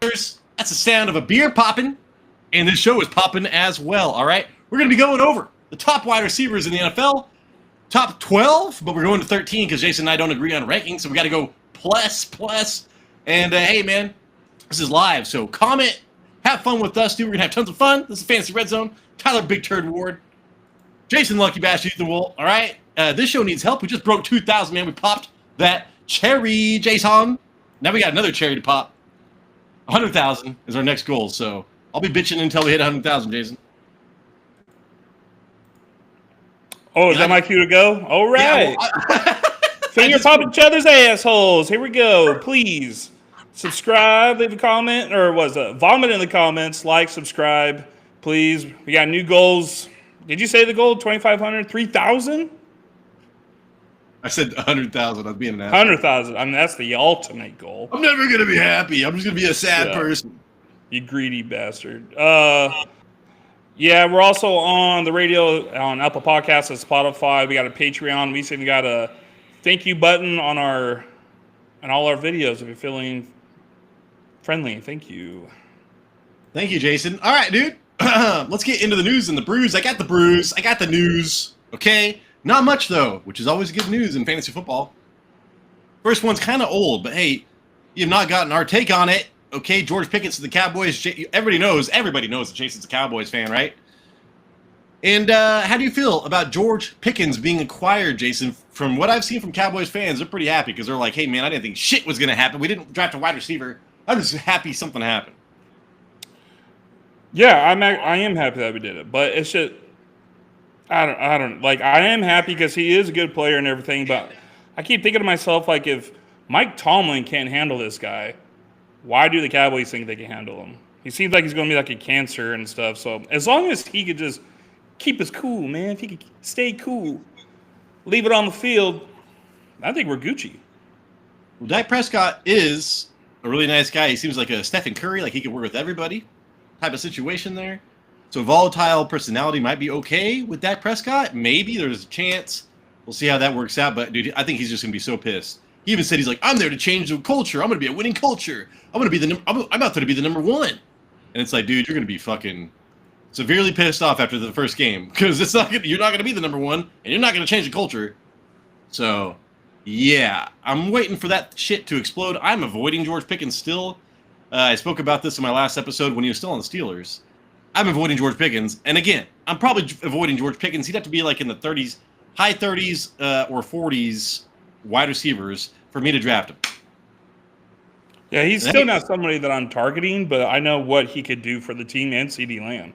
That's the sound of a beer popping, and this show is popping as well, all right? We're going to be going over the top wide receivers in the NFL, top 12, but we're going to 13 because Jason and I don't agree on rankings, so we got to go plus. And, hey, man, this is live, so comment, have fun with us, dude. We're going to have tons of fun. This is Fantasy Red Zone. Tyler Big Turd Ward. Jason Lucky Bash Ethan Wool, all right? This show needs help. We just broke 2,000, man. We popped that cherry, Jason. Now we got another cherry to pop. 100,000 is our next goal, so I'll be bitching until we hit 100,000, Jason. Oh, is that my cue to go? All right. Yeah, finger pop each other's assholes. Here we go. Please subscribe, leave a comment, or vomit in the comments, like, subscribe, please. We got new goals. Did you say the goal? 2,500, 3,000? I said 100,000. I was being an asshole. 100,000. I mean, that's the ultimate goal. I'm never going to be happy. I'm just going to be a sad person. You greedy bastard. Yeah, we're also on the radio, on Apple Podcasts and Spotify. We got a Patreon. We even got a thank you button on all our videos if you're feeling friendly. Thank you. Thank you, Jason. All right, dude. Let's get into the news and the brews. I got the brews. I got the news. Okay? Not much, though, which is always good news in fantasy football. First one's kind of old, but hey, you've not gotten our take on it. Okay, George Pickens to the Cowboys. Everybody knows that Jason's a Cowboys fan, right? And how do you feel about George Pickens being acquired, Jason? From what I've seen from Cowboys fans, they're pretty happy because they're like, hey, man, I didn't think shit was going to happen. We didn't draft a wide receiver. I'm just happy something happened. Yeah, I am happy that we did it, but it's just I am happy because he is a good player and everything, but I keep thinking to myself, like, if Mike Tomlin can't handle this guy, why do the Cowboys think they can handle him? He seems like he's going to be like a cancer and stuff. So as long as he could just keep us cool, man, if he could stay cool, leave it on the field, I think we're Gucci. Well, Dak Prescott is a really nice guy. He seems like a Stephen Curry, like he could work with everybody type of situation there. So volatile personality might be okay with Dak Prescott. Maybe there's a chance. We'll see how that works out. But, dude, I think he's just going to be so pissed. He even said, he's like, I'm there to change the culture. I'm going to be a winning culture. I'm out there to be the number one. And it's like, dude, you're going to be fucking severely pissed off after the first game because you're not going to be the number one and you're not going to change the culture. So, yeah, I'm waiting for that shit to explode. I'm avoiding George Pickens still. I spoke about this in my last episode when he was still on the Steelers. I'm avoiding George Pickens. And again, I'm probably avoiding George Pickens. He'd have to be like in the 30s, high 30s or 40s wide receivers for me to draft him. Yeah, he's still not somebody that I'm targeting, but I know what he could do for the team and CeeDee Lamb.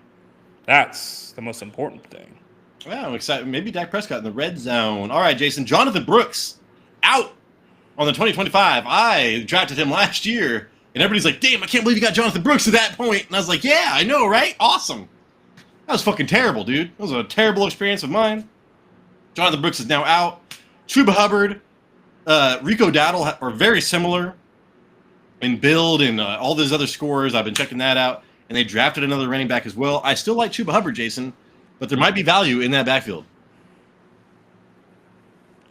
That's the most important thing. Well, I'm excited. Maybe Dak Prescott in the red zone. All right, Jason. Jonathan Brooks out on the 2025. I drafted him last year. And everybody's like, damn, I can't believe you got Jonathan Brooks at that point. And I was like, yeah, I know, right? Awesome. That was fucking terrible, dude. That was a terrible experience of mine. Jonathan Brooks is now out. Chuba Hubbard, Rico Dowdle are very similar in build and all those other scores. I've been checking that out. And they drafted another running back as well. I still like Chuba Hubbard, Jason, but there might be value in that backfield.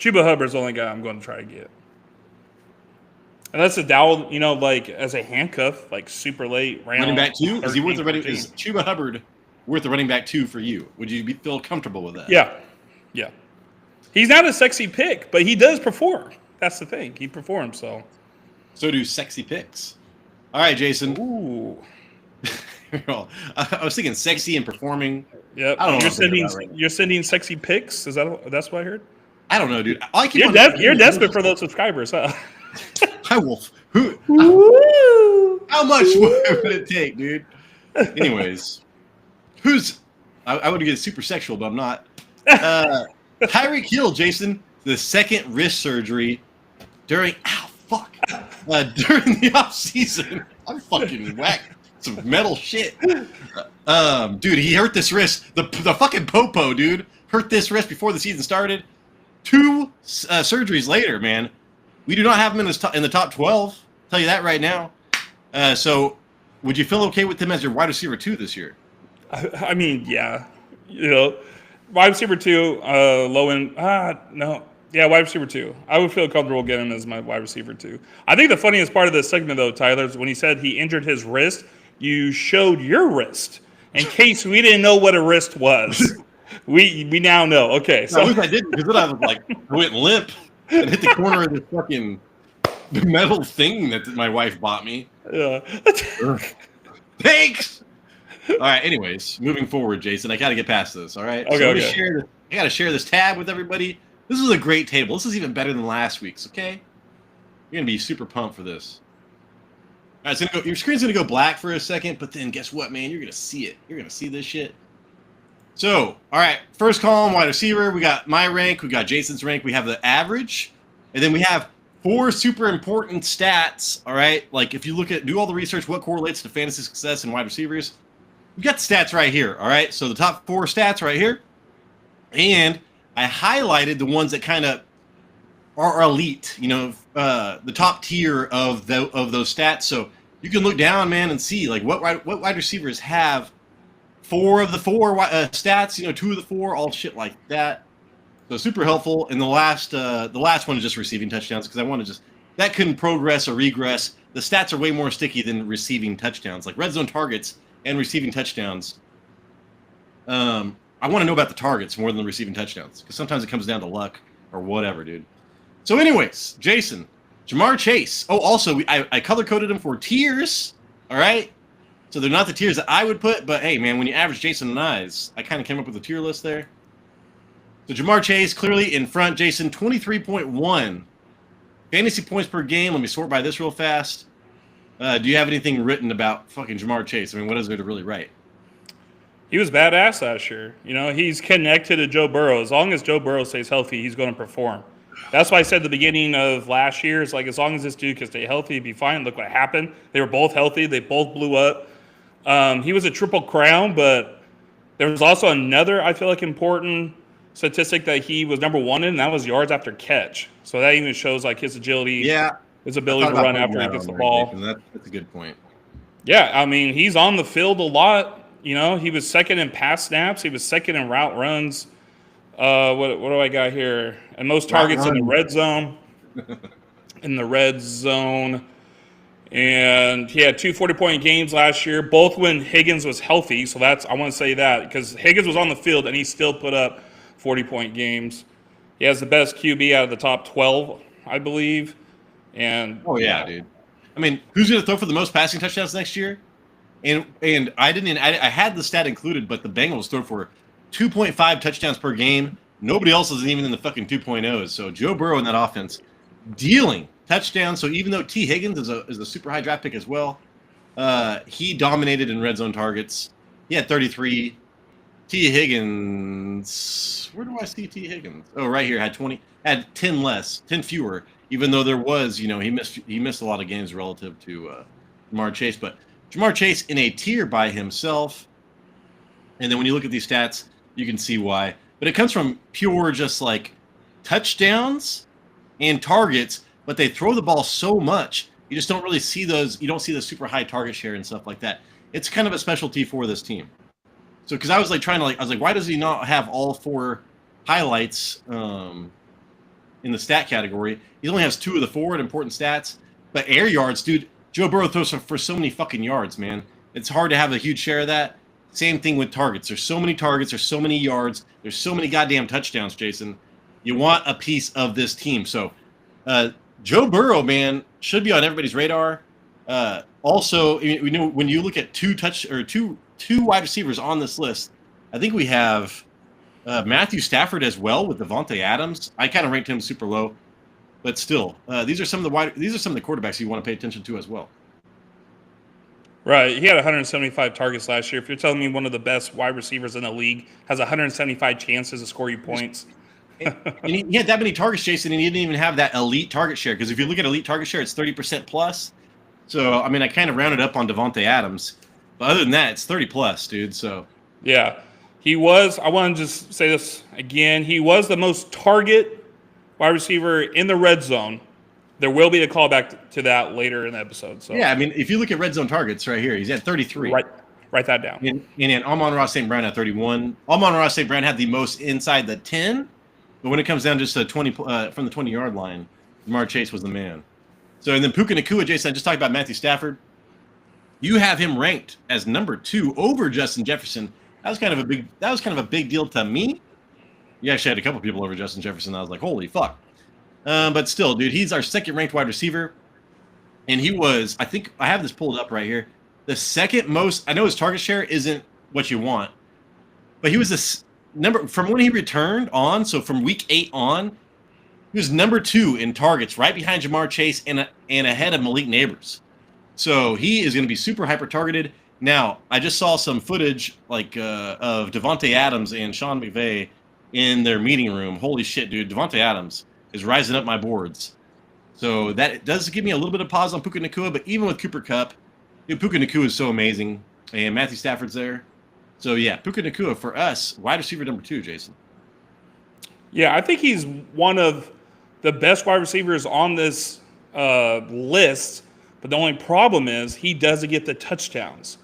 Chuba Hubbard's the only guy I'm going to try to get. Unless a Dowell, like as a handcuff, like super late round. Running back 2? Is Chuba Hubbard worth a running back 2 for you? Would you feel comfortable with that? Yeah. He's not a sexy pick, but he does perform. That's the thing. He performs, so. So do sexy picks. All right, Jason. Ooh. I was thinking sexy and performing. Yep. I don't know. You're sending sexy pics? That's what I heard? I don't know, dude. You're desperate for those subscribers, huh? Hi, Wolf. How much would it take, dude? Anyways, I would get super sexual, but I'm not. Tyreek Hill, Jason, the second wrist surgery during the off season. I'm fucking whacked some metal shit. Dude, he hurt this wrist. The fucking popo, dude, hurt this wrist before the season started. 2 surgeries later, man. We do not have him in the top 12. I'll tell you that right now. So, would you feel okay with him as your wide receiver 2 this year? I mean, yeah. Wide receiver 2, low end. No. Yeah, wide receiver 2. I would feel comfortable getting him as my wide receiver 2. I think the funniest part of this segment, though, Tyler, is when he said he injured his wrist, you showed your wrist in case we didn't know what a wrist was. We now know. Okay, I so wish I didn't, because then I was like, I went limp and hit the corner of this fucking metal thing that my wife bought me. yeah. Thanks. All right. Anyways, moving forward, Jason, I got to get past this. All right. Okay, so okay. I got to share this tab with everybody. This is a great table. This is even better than last week's. Okay. You're gonna be super pumped for this. All right. Your screen's gonna go black for a second, but then guess what, man? You're gonna see it. You're gonna see this shit. So, all right. First column, wide receiver. We got my rank. We got Jason's rank. We have the average, and then we have 4 super important stats. All right. Like if you do all the research, what correlates to fantasy success in wide receivers. We got the stats right here, all right? So the top 4 stats right here. And I highlighted the ones that kind of are elite, the top tier of those stats. So you can look down, man, and see like what wide receivers have 4 of the 4 stats, 2 of the 4, all shit like that. So super helpful. And the last one is just receiving touchdowns, because I want to just that couldn't progress or regress. The stats are way more sticky than receiving touchdowns, like red zone targets and receiving touchdowns. I want to know about the targets more than the receiving touchdowns, because sometimes it comes down to luck or whatever, dude. So anyways, Jason, Jamar Chase. Oh, also, I color-coded them for tiers, all right? So they're not the tiers that I would put, but hey, man, when you average Jason and I's, I kind of came up with a tier list there. So Jamar Chase, clearly in front, Jason, 23.1. Fantasy points per game. Let me sort by this real fast. Do you have anything written about fucking Jamar Chase? I mean, what is there to really write? He was badass last year. He's connected to Joe Burrow. As long as Joe Burrow stays healthy, he's going to perform. That's why I said at the beginning of last year, it's like as long as this dude can stay healthy, he'd be fine. Look what happened. They were both healthy. They both blew up. He was a triple crown, but there was also another, I feel like, important statistic that he was number 1 in, and that was yards after catch. So that even shows like his agility, his ability to run after he gets the ball. That's a good point. Yeah, I mean, he's on the field a lot. He was second in pass snaps. He was second in route runs. What do I got here? And most targets in the red zone. And he had 2 40-point games last year, both when Higgins was healthy. So I want to say that, because Higgins was on the field and he still put up 40-point games. He has the best QB out of the top 12, I believe. And dude. I mean, who's going to throw for the most passing touchdowns next year? And I had the stat included, but the Bengals throw for 2.5 touchdowns per game. Nobody else is even in the fucking 2.0s. So Joe Burrow in that offense dealing touchdowns. So even though T. Higgins is a super high draft pick as well, he dominated in red zone targets. He had 33. T. Higgins, where do I see T. Higgins? Oh, right here, had 10 fewer, even though there was, he missed a lot of games relative to Jamar Chase. But Jamar Chase in a tier by himself. And then when you look at these stats, you can see why. But it comes from pure just like touchdowns and targets, but they throw the ball so much, you just don't really see those. You don't see the super high target share and stuff like that. It's kind of a specialty for this team. So, because I was like, why does he not have all 4 highlights in the stat category? He only has 2 of the 4 important stats. But air yards, dude, Joe Burrow throws for so many fucking yards, man. It's hard to have a huge share of that. Same thing with targets. There's so many targets. There's so many yards. There's so many goddamn touchdowns, Jason. You want a piece of this team. So, Joe Burrow, man, should be on everybody's radar. Also, we know when you look at two wide receivers on this list, I think we have Matthew Stafford as well with Devontae Adams. I kind of ranked him super low, but still, these are some of the quarterbacks you want to pay attention to as well. Right. He had 175 targets last year. If you're telling me one of the best wide receivers in the league has 175 chances to score you points. And he had that many targets, Jason, and he didn't even have that elite target share. Because if you look at elite target share, it's 30% plus. So, I mean, I kind of rounded up on Devontae Adams. But other than that, it's 30 plus, dude. So, yeah. He was, I want to just say this again, he was the most target wide receiver in the red zone. There will be a callback to that later in the episode. So yeah, I mean, if you look at red zone targets right here, he's at 33. Write that down. And Amon-Ra St. Brown at 31. Amon-Ra St. Brown had the most inside the 10, But when it comes down just to 20 from the 20-yard line, Jamar Chase was the man. So, and then Puka Nacua, Jason, I just talked about Matthew Stafford. You have him ranked as number 2 over Justin Jefferson. That was kind of a big deal to me. You actually had a couple people over Justin Jefferson. I was like, holy fuck. But still, dude, he's our second ranked wide receiver. And he was, I think I have this pulled up right here, the second most. I know his target share isn't what you want, but he was this number from when he returned on. So from week 8 on, he was number 2 in targets, right behind Jamar Chase and ahead of Malik Neighbors. So he is going to be super hyper targeted. Now, I just saw some footage of Devontae Adams and Sean McVay in their meeting room. Holy shit, dude! Devontae Adams is rising up my boards. So that does give me a little bit of pause on Puka Nacua, but even with Cooper Kupp, dude, Puka Nacua is so amazing, and Matthew Stafford's there. So yeah, Puka Nacua for us, wide receiver number 2, Jason. Yeah, I think he's one of the best wide receivers on this list, but the only problem is he doesn't get the touchdowns.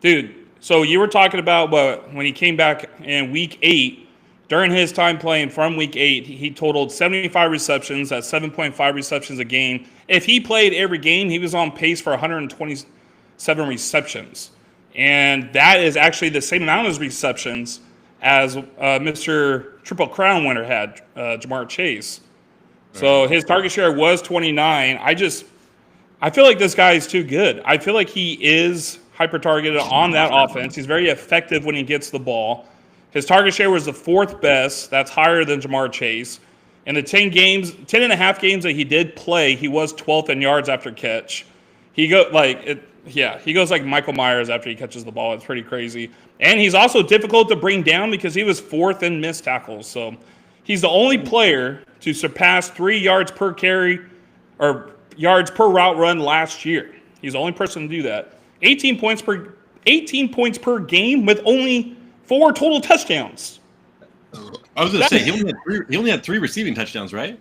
Dude, so you were talking about when he came back in week 8, during his time playing from week 8, he totaled 75 receptions, that's 7.5 receptions a game. If he played every game, he was on pace for 127 receptions. And that is actually the same amount of receptions as Mr. Triple Crown winner had, Jamar Chase. So his target share was 29. I feel like this guy is too good. I feel like he is hyper-targeted on that offense. He's very effective when he gets the ball. His target share was the 4th best. That's higher than Jamar Chase. In the 10 and a half games that he did play, he was 12th in yards after catch. He goes like Michael Myers after he catches the ball. It's pretty crazy. And he's also difficult to bring down because he was 4th in missed tackles. So he's the only player to surpass 3 yards per carry or yards per route run last year. He's the only person to do that. 18 points per game with only 4 total touchdowns. I was going to say he only had 3 receiving touchdowns, right?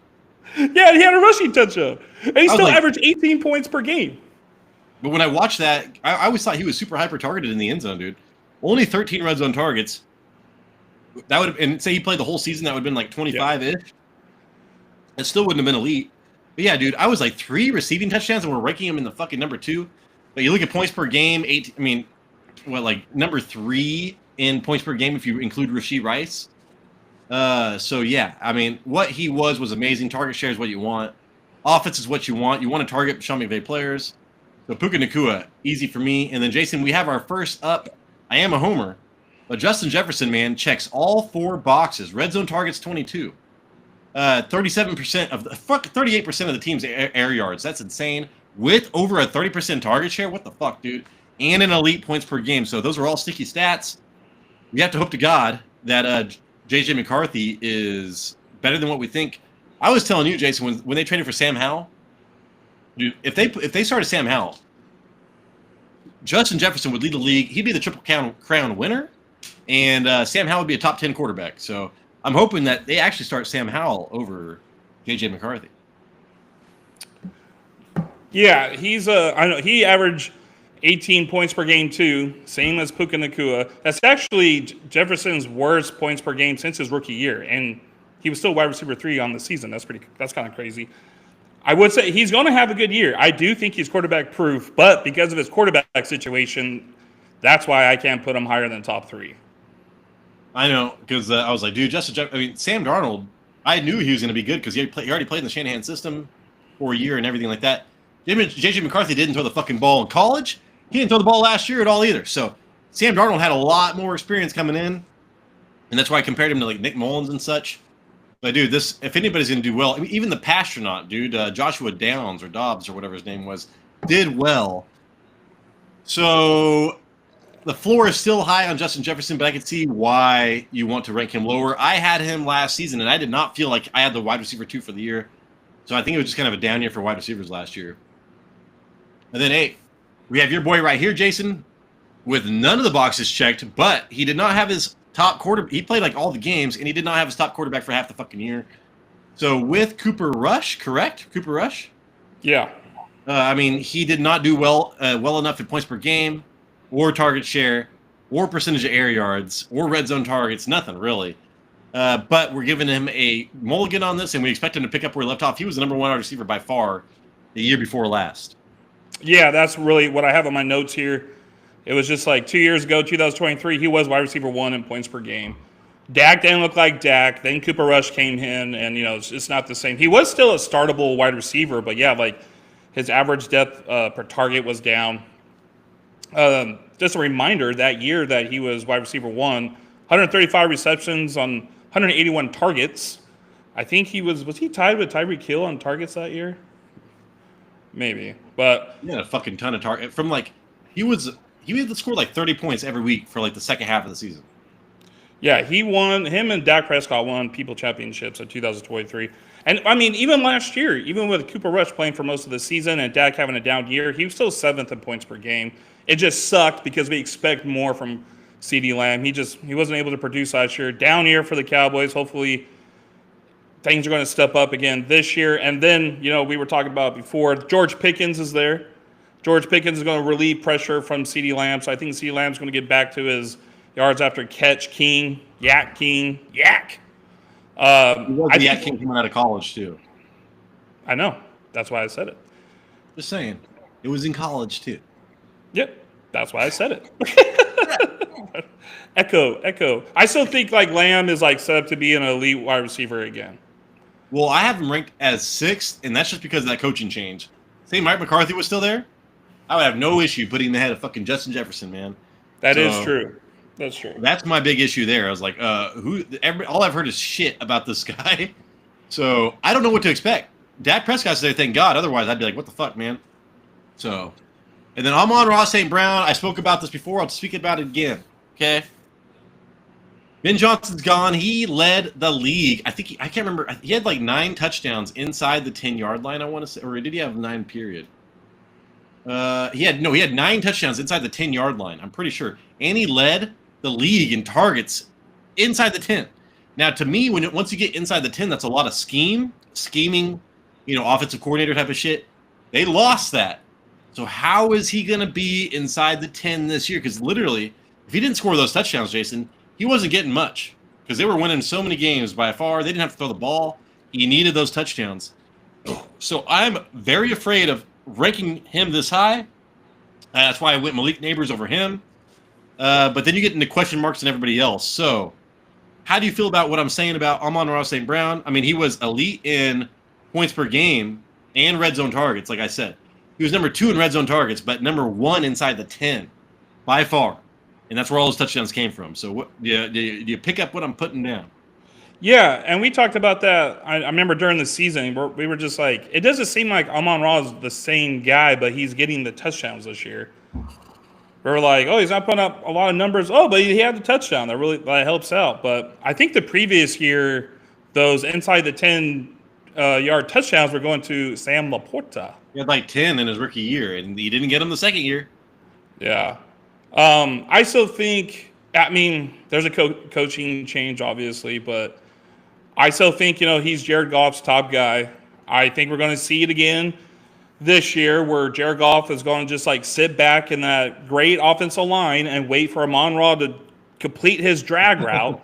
Yeah, he had a rushing touchdown, and he still averaged 18 points per game. But when I watched that, I always thought he was super hyper targeted in the end zone, dude. Only 13 red zone targets. That would have, and say he played the whole season, that would have been like 25-ish. It still wouldn't have been elite. But yeah, dude, I was like 3 receiving touchdowns, and we're ranking him in the fucking number 2. But you look at points per game, number 3 in points per game if you include Rashee Rice. So yeah, I mean, what he was amazing. Target share is what you want. Offense is what you want. You want to target Sean McVay players. So Puka Nacua, easy for me. And then Jason, we have our first up. I am a homer, but Justin Jefferson, man, checks all 4 boxes. Red zone targets 22. 38% of the team's air yards. That's insane. With over a 30% target share, what the fuck, dude? And an elite points per game. So those are all sticky stats. We have to hope to God that J.J. McCarthy is better than what we think. I was telling you, Jason, when they traded for Sam Howell, dude, if they started Sam Howell, Justin Jefferson would lead the league. He'd be the Triple Crown winner, and Sam Howell would be a top 10 quarterback. So I'm hoping that they actually start Sam Howell over J.J. McCarthy. Yeah, I know he averaged 18 points per game too, same as Puka Nacua. That's actually Jefferson's worst points per game since his rookie year, and he was still wide receiver 3 on the season. That's kind of crazy. I would say he's going to have a good year. I do think he's quarterback proof, but because of his quarterback situation, that's why I can't put him higher than top 3. I know, because I was like, dude, Sam Darnold, I knew he was going to be good because he already played in the Shanahan system for a year and everything like that. J.J. McCarthy didn't throw the fucking ball in college. He didn't throw the ball last year at all either. So Sam Darnold had a lot more experience coming in, and that's why I compared him to like Nick Mullins and such. But dude, if anybody's going to do well, I mean, even the Pastronaut, dude, Joshua Downs or Dobbs or whatever his name was, did well. So the floor is still high on Justin Jefferson, but I can see why you want to rank him lower. I had him last season, and I did not feel like I had the wide receiver 2 for the year. So I think it was just kind of a down year for wide receivers last year. And then, hey, we have your boy right here, Jason, with none of the boxes checked, but he did not have his top quarter. He played like all the games, and he did not have his top quarterback for half the fucking year. So with Cooper Rush, correct? Cooper Rush? Yeah. I mean, he did not do well enough in points per game, or target share, or percentage of air yards, or red zone targets. Nothing really. But we're giving him a mulligan on this, and we expect him to pick up where he left off. He was the number 1 wide receiver by far the year before last. Yeah, that's really what I have on my notes here. It was just like 2 years ago, 2023, he was wide receiver 1 in points per game. Dak didn't look like Dak. Then Cooper Rush came in, and it's not the same. He was still a startable wide receiver, but yeah, like his average depth per target was down. Just a reminder, that year that he was wide receiver 1, 135 receptions on 181 targets. I think was he tied with Tyreek Hill on targets that year? Maybe, but he had a fucking ton of targets from like he had to score like 30 points every week for like the second half of the season. Yeah, him and Dak Prescott won People Championships in 2023. And, I mean, even last year, even with Cooper Rush playing for most of the season and Dak having a down year, he was still 7th in points per game. It just sucked because we expect more from CeeDee Lamb. He wasn't able to produce last year. Down year for the Cowboys. Hopefully things are going to step up again this year. And then, we were talking about before, George Pickens is there. George Pickens is going to relieve pressure from CeeDee Lamb. So I think CeeDee Lamb's going to get back to his yards after catch king. Yak. He was the Yak King coming out of college, too. I know. That's why I said it. Just saying. It was in college, too. Yep. That's why I said it. Echo. I still think like Lamb is like set up to be an elite wide receiver again. Well, I have him ranked as 6th, and that's just because of that coaching change. Say Mike McCarthy was still there, I would have no issue putting him ahead of fucking Justin Jefferson, man. That is true. That's true. That's my big issue there. I was like, all I've heard is shit about this guy. So I don't know what to expect. Dak Prescott's there, thank God. Otherwise, I'd be like, what the fuck, man? So, and then Amon-Ra St. Brown. I spoke about this before. I'll speak about it again. Okay. Ben Johnson's gone. He led the league. I can't remember. He had like 9 touchdowns inside the 10-yard line, I want to say. Or did he have 9 period? He had 9 touchdowns inside the 10-yard line. I'm pretty sure. And he led the league in targets inside the 10. Now, to me, once you get inside the 10, that's a lot of scheming, offensive coordinator type of shit. They lost that. So how is he going to be inside the 10 this year? Because literally, if he didn't score those touchdowns, Jason, he wasn't getting much because they were winning so many games by far. They didn't have to throw the ball. He needed those touchdowns. So I'm very afraid of ranking him this high. That's why I went Malik Neighbors over him. But then you get into question marks and everybody else. So how do you feel about what I'm saying about Amon-Ra St. Brown? I mean, he was elite in points per game and red zone targets, like I said. He was number 2 in red zone targets, but number 1 inside the 10 by far. And that's where all those touchdowns came from. So what do you pick up what I'm putting down? Yeah, and we talked about that. I remember during the season, we were just like, it doesn't seem like Amon-Ra is the same guy, but he's getting the touchdowns this year. We were like, oh, he's not putting up a lot of numbers. Oh, but he had the touchdown. That helps out. But I think the previous year, those inside the 10-yard touchdowns were going to Sam Laporta. He had like 10 in his rookie year, and he didn't get them the second year. Yeah. I still think, there's a coaching change, obviously, but I still think, he's Jared Goff's top guy. I think we're going to see it again this year where Jared Goff is going to just like sit back in that great offensive line and wait for Amon-Ra to complete his drag route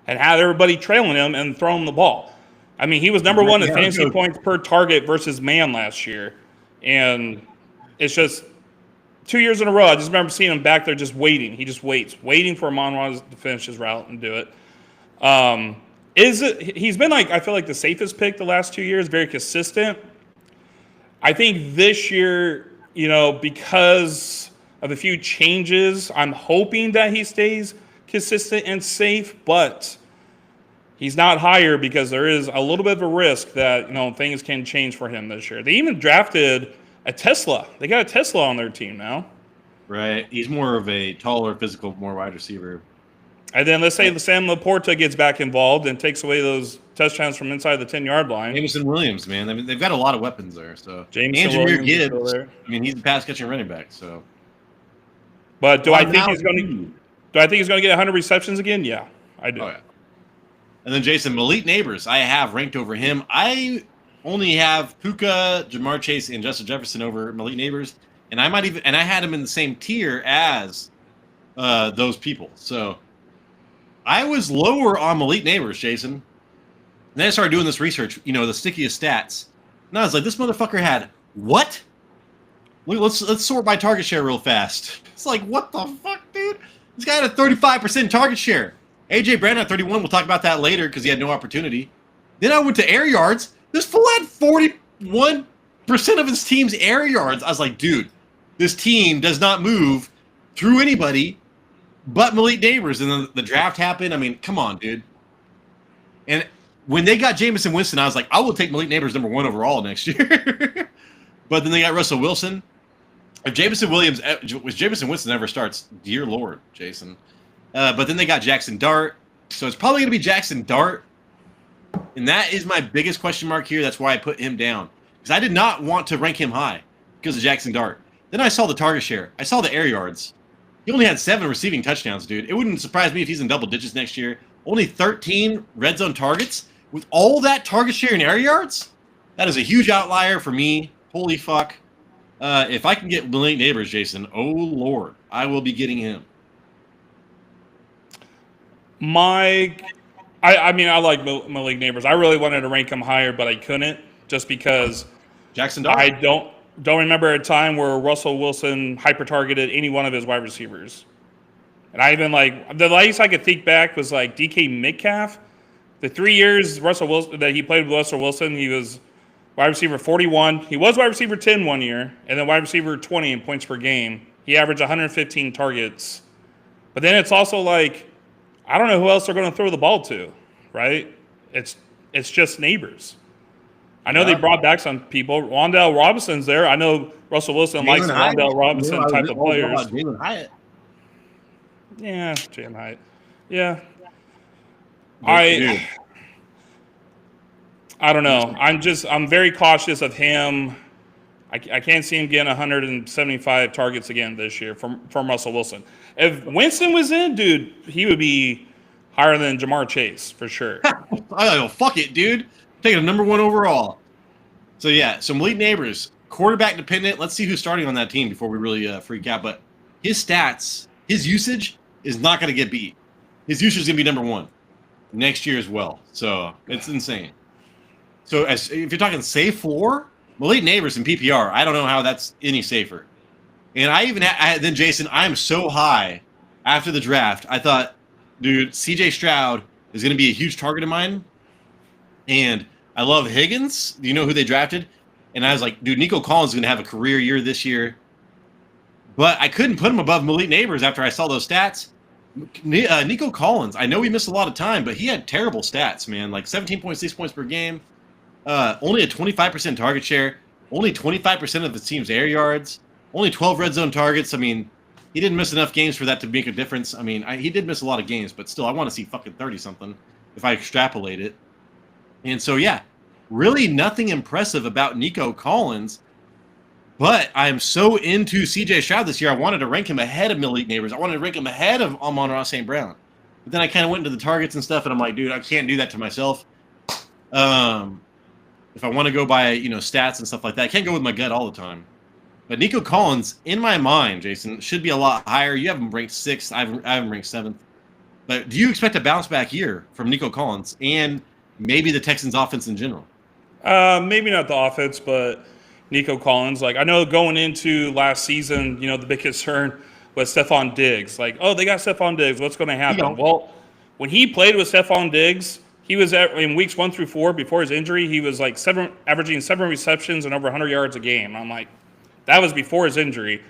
and have everybody trailing him and throw him the ball. I mean, he was number 1 in fantasy points per target versus man last year. And it's just 2 years in a row, I just remember seeing him back there just waiting. He just waiting for Amon-Ra to finish his route and do it. He's been like, I feel like the safest pick the last 2 years, very consistent. I think this year, because of a few changes, I'm hoping that he stays consistent and safe, but he's not higher because there is a little bit of a risk that, things can change for him this year. They even drafted a Tesla. They got a Tesla on their team now. Right. He's more of a taller, physical, more wide receiver. And then let's say the Sam Laporta gets back involved and takes away those touchdowns from inside the 10-yard line. Jameson Williams, man. I mean, they've got a lot of weapons there. So Jameson Gibbs. I mean, he's a pass-catching running back. So, but do I think he's going to get 100 receptions again? Yeah, I do. Oh, yeah. And then Jason, Malik Neighbors, I have ranked over him. I only have Puka, Jamar Chase, and Justin Jefferson over Malik Neighbors, and I had him in the same tier as those people. So I was lower on Malik Neighbors, Jason. And then I started doing this research, the stickiest stats. And I was like, this motherfucker had what? Let's sort by target share real fast. It's like, what the fuck, dude? This guy had a 35% target share. AJ Brown at 31. We'll talk about that later because he had no opportunity. Then I went to air yards. This fool had 41% of his team's air yards. I was like, dude, this team does not move through anybody but Malik Neighbors. And then the draft happened. I mean, come on, dude. And when they got Jameson Winston, I was like, I will take Malik Neighbors number 1 overall next year. But then they got Russell Wilson. If Jameson Winston ever starts, dear Lord, Jason. But then they got Jackson Dart. So it's probably going to be Jackson Dart. And that is my biggest question mark here. That's why I put him down. Because I did not want to rank him high because of Jackson Dart. Then I saw the target share. I saw the air yards. He only had 7 receiving touchdowns, dude. It wouldn't surprise me if he's in double digits next year. Only 13 red zone targets. With all that target share and air yards, that is a huge outlier for me. Holy fuck. If I can get Malik Neighbors, Jason, oh Lord, I will be getting him. I like Malik Neighbors. I really wanted to rank him higher, but I couldn't just because Jackson Dart. I don't remember a time where Russell Wilson hyper-targeted any one of his wide receivers. And I even the latest I could think back was like DK Metcalf. The 3 years Russell Wilson that he played with Russell Wilson, he was wide receiver 41. He was wide receiver 10 1 year, and then wide receiver 20 in points per game. He averaged 115 targets. But then it's also like, I don't know who else they're going to throw the ball to, right? It's just Neighbors. I know they brought back some people. Wan'Dale Robinson's there. I know Russell Wilson likes the Wan'Dale Robinson type of players. Jalen Hyatt. Yeah, Jalen Hyatt. Yeah. Dude. I don't know. I'm very cautious of him. I can't see him getting 175 targets again this year from Russell Wilson. If Winston was in, dude, he would be higher than Jamar Chase for sure. Oh, fuck it, dude. Taking a number 1 overall. So yeah, so Malik Neighbors, quarterback dependent. Let's see who's starting on that team before we really freak out. But his stats, his usage is not going to get beat. His usage is going to be number 1 next year as well. So it's insane. So if you're talking safe floor, Malik Neighbors in PPR, I don't know how that's any safer. And then Jason, I'm so high after the draft. I thought, dude, CJ Stroud is going to be a huge target of mine. And I love Higgins. Do you know who they drafted? And I was like, dude, Nico Collins is going to have a career year this year. But I couldn't put him above Malik Neighbors after I saw those stats. Nico Collins, I know he missed a lot of time, but he had terrible stats, man. Like 17.6 points per game. Only a 25% target share. Only 25% of the team's air yards. Only 12 red zone targets. I mean, he didn't miss enough games for that to make a difference. I mean, he did miss a lot of games, but still, I want to see fucking 30-something if I extrapolate it. And so, yeah, really nothing impressive about Nico Collins. But I'm so into CJ Stroud this year, I wanted to rank him ahead of Malik Neighbors. I wanted to rank him ahead of Amon-Ra St. Brown. But then I kind of went into the targets and stuff, and I'm like, dude, I can't do that to myself. If I want to go by, stats and stuff like that, I can't go with my gut all the time. But Nico Collins, in my mind, Jason, should be a lot higher. You have him ranked 6th. I have him ranked 7th. But do you expect a bounce back year from Nico Collins and maybe the Texans' offense in general? Maybe not the offense, but Nico Collins. Like, I know going into last season, the big concern was Stephon Diggs. Like, oh, they got Stephon Diggs. What's going to happen? Well, when he played with Stephon Diggs, he was in weeks 1 through 4 before his injury. He was like averaging 7 receptions and over 100 yards a game. I'm like, that was before his injury.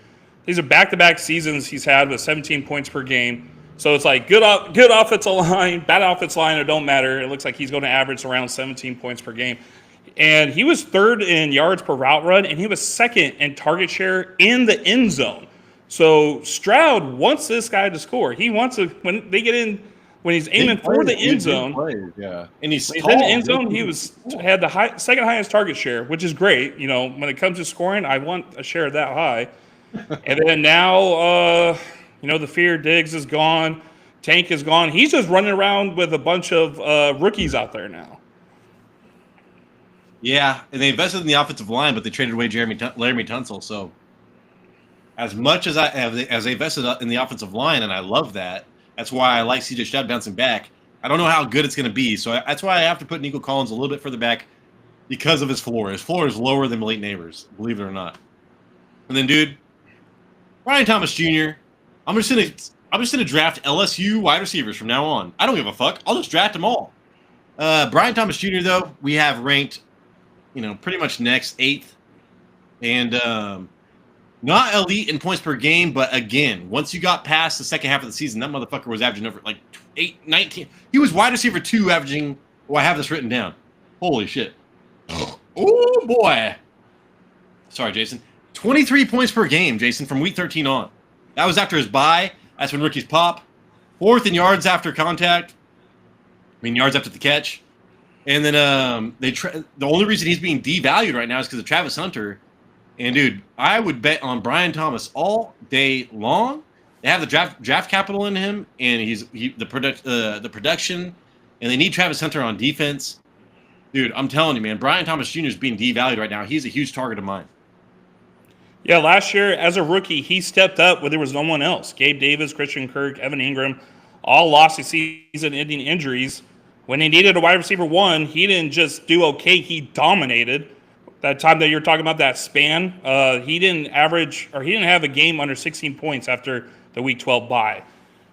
These are back-to-back seasons he's had with 17 points per game. So it's like good offensive line, bad offensive line, it don't matter. It looks like he's going to average around 17 points per game. And he was 3rd in yards per route run, and he was 2nd in target share in the end zone. So Stroud wants this guy to score. He wants to, when they get in, when he's aiming for the end zone. Yeah, and he's in the end zone. He had the second highest target share, which is great. When it comes to scoring, I want a share that high. And then now, the fear Diggs is gone, Tank is gone. He's just running around with a bunch of rookies out there now. Yeah, and they invested in the offensive line, but they traded away Laramie Tunsil. So as much as they invested in the offensive line, and I love that, That's why I like CJ Stroud bouncing back. I don't know how good it's going to be, so that's why I have to put Nico Collins a little bit further back because of his floor. His floor is lower than Malik Neighbors, believe it or not. And then, dude, Brian Thomas Jr. I'm just gonna draft LSU wide receivers from now on. I don't give a fuck. I'll just draft them all. Brian Thomas Jr. though, we have ranked, pretty much next 8th, and not elite in points per game, but again, once you got past the second half of the season, that motherfucker was averaging over like 19. He was wide receiver 2 averaging, I have this written down. Holy shit. Oh, boy. Sorry, Jason. 23 points per game, Jason, from week 13 on. That was after his bye. That's when rookies pop. 4th in yards after contact. Yards after the catch. And then the only reason he's being devalued right now is because of Travis Hunter. And, dude, I would bet on Brian Thomas all day long. They have the draft capital in him, and the production, and they need Travis Hunter on defense. Dude, I'm telling you, man, Brian Thomas Jr. is being devalued right now. He's a huge target of mine. Yeah, last year as a rookie, he stepped up when there was no one else. Gabe Davis, Christian Kirk, Evan Ingram, all lost to season-ending injuries. When he needed a wide receiver 1, he didn't just do okay; he dominated. That time that you're talking about, that span, he didn't have a game under 16 points after the Week 12 bye.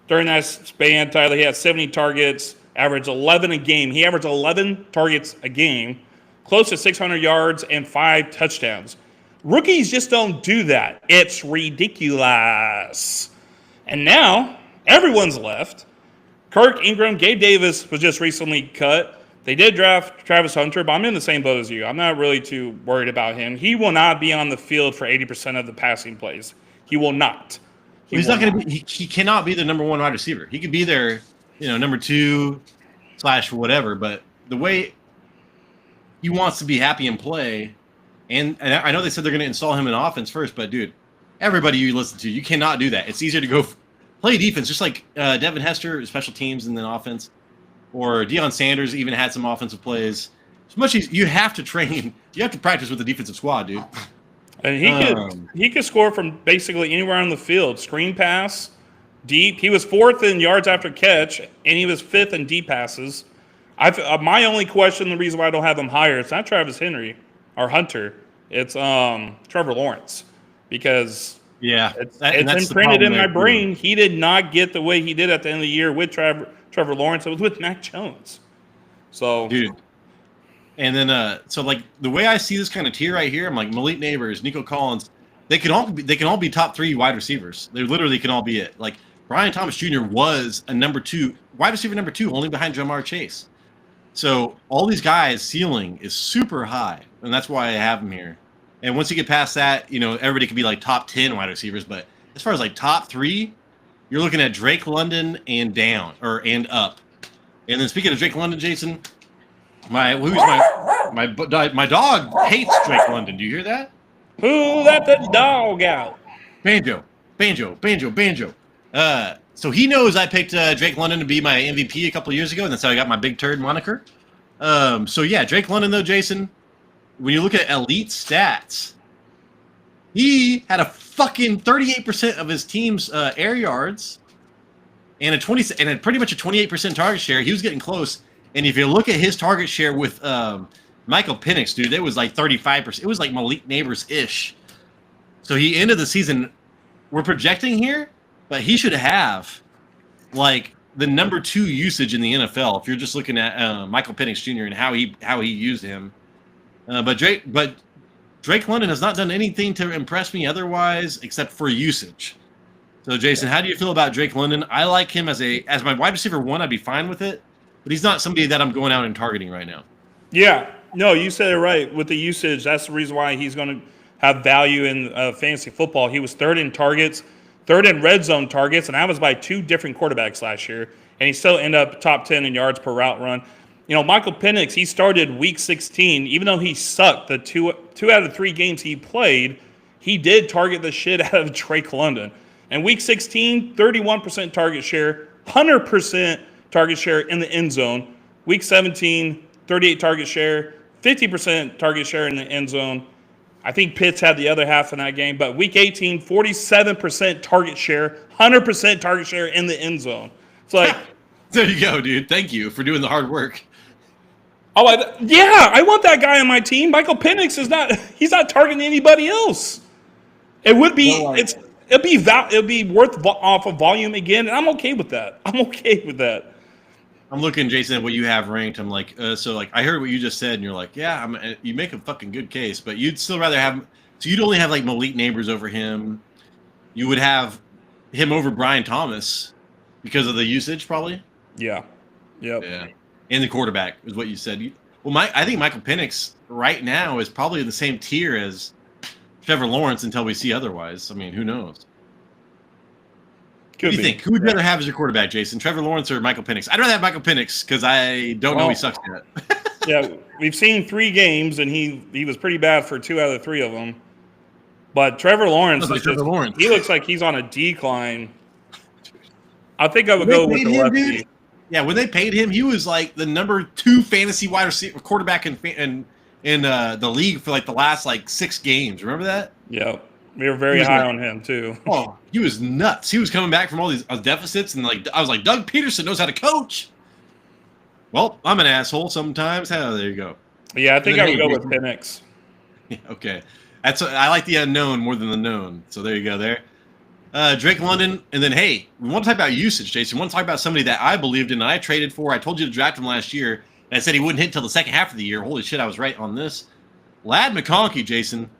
During that span, Tyler, he had 70 targets, averaged 11 a game. He averaged 11 targets a game, close to 600 yards and 5 touchdowns. Rookies just don't do that. It's ridiculous. And now, everyone's left. Kirk, Ingram, Gabe Davis was just recently cut. They did draft Travis Hunter, but I'm in the same boat as you. I'm not really too worried about him. He will not be on the field for 80% of the passing plays. He will not. He's not going to be. He cannot be the number 1 wide receiver. He could be their, number 2 / whatever. But the way he wants to be happy and play, and I know they said they're going to install him in offense first, but dude, everybody you listen to, you cannot do that. It's easier to go play defense, just like Devin Hester, special teams, and then offense. Or Deion Sanders even had some offensive plays. As much as you have to train, you have to practice with the defensive squad, dude. And he could score from basically anywhere on the field. Screen pass, deep. He was 4th in yards after catch, and he was 5th in deep passes. My only question, the reason why I don't have him higher, it's not Travis Henry or Hunter. It's Trevor Lawrence, because it's imprinted in my brain. He did not get the way he did at the end of the year with Trevor Lawrence. It was with Mac Jones. So, dude. And then, so like the way I see this kind of tier right here, I'm like Malik Neighbors, Nico Collins. They can all be top 3 wide receivers. They literally can all be it. Like Brian Thomas Jr. was a number 2 wide receiver, number 2, only behind Jamar Chase. So all these guys' ceiling is super high, and that's why I have him here. And once you get past that, everybody could be like top 10 wide receivers. But as far as like top 3, you're looking at Drake London and up. And then speaking of Drake London, Jason, my dog hates Drake London. Do you hear that? Who let the dog out? Banjo. So he knows I picked Drake London to be my MVP a couple of years ago, and that's how I got my big turd moniker. So yeah, Drake London though, Jason, when you look at elite stats, he had a fucking 38% of his team's air yards and pretty much a 28% target share. He was getting close. And if you look at his target share with Michael Penix, dude, it was like 35%. It was like Malik Neighbors-ish. So he ended the season, we're projecting here, but he should have like the number 2 usage in the NFL if you're just looking at Michael Penix Jr. and how he used him. But Drake London has not done anything to impress me otherwise except for usage. So, Jason, how do you feel about Drake London? I like him as my wide receiver 1. I'd be fine with it, but he's not somebody that I'm going out and targeting right now. Yeah, no, you said it right. With the usage, that's the reason why he's going to have value in fantasy football. He was 3rd in targets, 3rd in red zone targets, and that was by 2 different quarterbacks last year. And he still ended up top 10 in yards per route run. Michael Penix, he started week 16. Even though he sucked the two out of 3 games he played, he did target the shit out of Drake London. And week 16, 31% target share, 100% target share in the end zone. Week 17, 38 target share, 50% target share in the end zone. I think Pitts had the other half in that game. But week 18, 47% target share, 100% target share in the end zone. It's like, there you go, dude. Thank you for doing the hard work. oh, I want that guy on my team. Michael Penix is not. He's not targeting anybody else. It would be. It'll be worth off of volume again, and I'm okay with that. I'm okay with that. I'm looking, Jason, at what you have ranked. I'm like, so like I heard what you just said, and you're like, yeah, you make a fucking good case, but you'd still rather have. So you'd only have like Malik Neighbors over him. You would have him over Brian Thomas because of the usage, probably. Yeah. Yep. Yeah. And the quarterback is what you said. I think Michael Penix right now is probably in the same tier as Trevor Lawrence until we see otherwise. I mean, who knows? What do you think? Who would you rather have as your quarterback, Jason? Trevor Lawrence or Michael Penix? I'd rather have Michael Penix because I don't know he sucks yet. Yeah, we've seen 3 games, and he was pretty bad for 2 out of the 3 of them. But Trevor Lawrence, he looks like he's on a decline. I think I would go with the lefty. Dude? Yeah, when they paid him, he was like the number 2 fantasy wide receiver quarterback in the league for like the last like 6 games. Remember that? Yeah, we were very high on him too. Oh, he was nuts. He was coming back from all these deficits, and like I was like, Doug Peterson knows how to coach. Well, I'm an asshole sometimes. There you go. Yeah, I think I would go with Penix. Yeah, okay, I like the unknown more than the known. So there you go. There. Drake London, and then, hey, we want to talk about usage, Jason. We want to talk about somebody that I believed in and I traded for. I told you to draft him last year, and I said he wouldn't hit until the second half of the year. Holy shit, I was right on this. Ladd McConkey, Jason.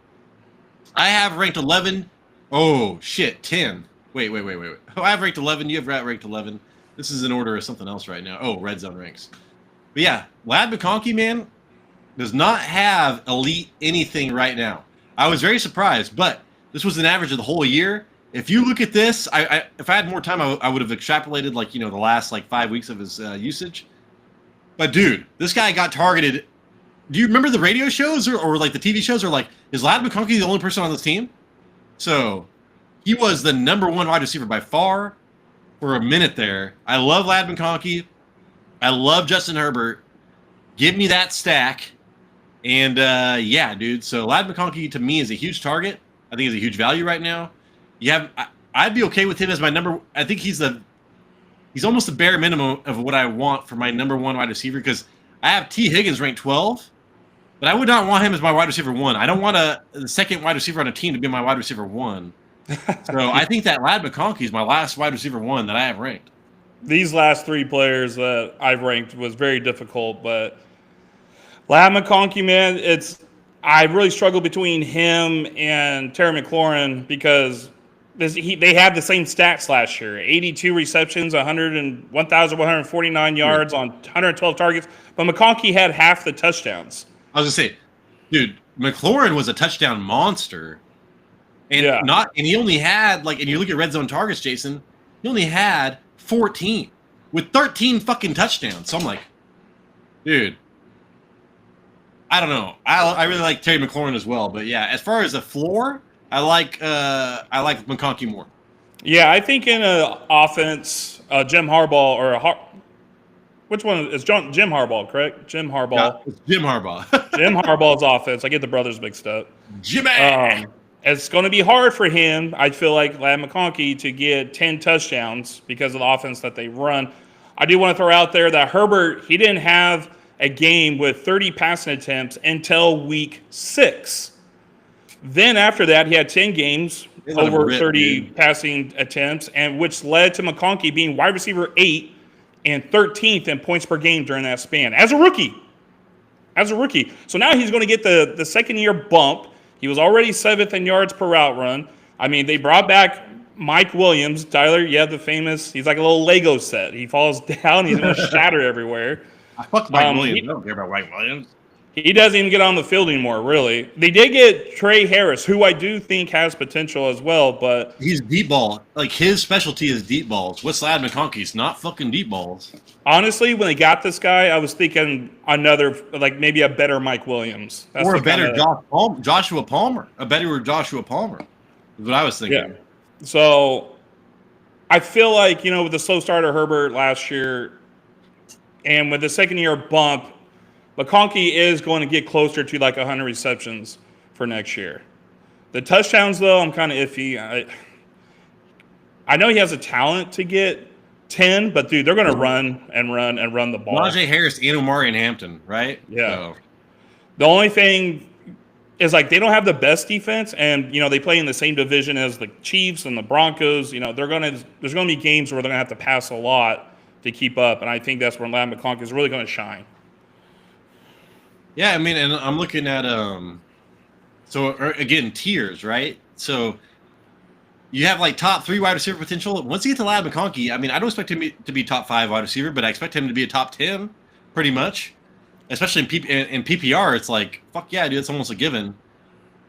I have ranked 11. Oh, shit, 10. Wait. Oh, I have ranked 11. You have ranked 11. This is in order of something else right now. Oh, Red Zone ranks. But yeah, Ladd McConkey, man, does not have elite anything right now. I was very surprised, but this was an average of the whole year. If you look at this, if I had more time, I would have extrapolated like the last like 5 weeks of his usage. But dude, this guy got targeted. Do you remember the radio shows or like the TV shows? Or like, is Ladd McConkey the only person on this team? So he was the number 1 wide receiver by far for a minute there. I love Ladd McConkey. I love Justin Herbert. Give me that stack. And yeah, dude. So Ladd McConkey to me is a huge target. I think he's a huge value right now. I'd be okay with him as my number. I think he's almost the bare minimum of what I want for my number 1 wide receiver because I have T. Higgins ranked 12, but I would not want him as my wide receiver 1. I don't want the second wide receiver on a team to be my wide receiver 1. So I think that Ladd McConkey is my last wide receiver 1 that I have ranked. These last 3 players that I've ranked was very difficult, but Ladd McConkey, man, I really struggle between him and Terry McLaurin because they had the same stats last year: 82 receptions, 1,149 yards on 112 targets. But McConkey had half the touchdowns. I was gonna say, dude, McLaurin was a touchdown monster, and he only had and you look at red zone targets, Jason, he only had 14 with 13 fucking touchdowns. So I'm like, dude, I don't know. I really like Terry McLaurin as well, but yeah, as far as the floor. I like McConkey more. Yeah, I think in an offense, Jim Harbaugh which one is Jim Harbaugh? Correct, Jim Harbaugh. Yeah, it's Jim Harbaugh. Jim Harbaugh's offense. I get the brothers mixed up. Jimmy. It's going to be hard for him. I feel like Ladd McConkey to get 10 touchdowns because of the offense that they run. I do want to throw out there that Herbert, he didn't have a game with 30 passing attempts until week 6. Then after that, he had 10 games over 30 passing attempts, and which led to McConkey being wide receiver 8 and 13th in points per game during that span as a rookie. So now he's going to get the second-year bump. He was already 7th in yards per route run. I mean, they brought back Mike Williams. Tyler, the famous. He's like a little Lego set. He falls down. He's going to shatter everywhere. I fuck Mike Williams. I don't care about Mike Williams. He doesn't even get on the field anymore, really. They did get Trey Harris, who I do think has potential as well, but he's deep ball. Like, his specialty is deep balls. What's Ladd McConkey's? Not fucking deep balls. Honestly, when they got this guy, I was thinking maybe a better Mike Williams. Or a better Joshua Palmer. A better Joshua Palmer is what I was thinking. Yeah. So I feel like, with the slow starter Herbert last year and with the second-year bump, McConkey is going to get closer to like 100 receptions for next year. The touchdowns, though, I'm kind of iffy. I know he has a talent to get 10, but dude, they're going to run and run and run the ball. Najee Harris and Omarion Hampton, right? Yeah. So. The only thing is like they don't have the best defense, and they play in the same division as the Chiefs and the Broncos. There's going to be games where they're going to have to pass a lot to keep up, and I think that's where Ladd McConkey is really going to shine. Yeah, I mean, and I'm looking at again, tiers, right? So you have like top 3 wide receiver potential. Once you get to Ladd McConkey, I mean, I don't expect him to be top 5 wide receiver, but I expect him to be a top 10, pretty much. Especially in PPR, it's like, fuck yeah, dude, it's almost a given.